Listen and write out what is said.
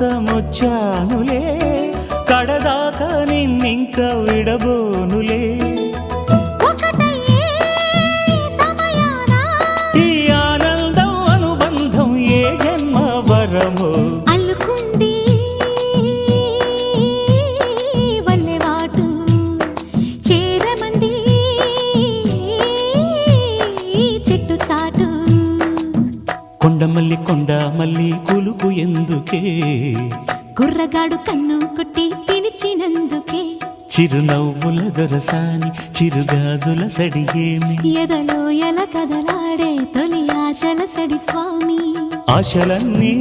కోసమొచ్చానులే కడదాకా నిన్నింక విడబోనులే ఈ ఆనందం అనుబంధం ఏ జన్మ వరమో అల్లుకుంది వల్లెవాటు చేరమంది చెట్టు చాటు కొండమల్లి కొండ మల్లి కులుకు ఎందుకే కుర్రగాడు కన్ను కొట్టి పిలిచినందుకే చిరునవ్వుల దొరసాని చిరుగాజుల సడియేమి ఎదలో ఎల కదలాడే తొలి ఆశల సడి స్వామి ఆశలన్నీ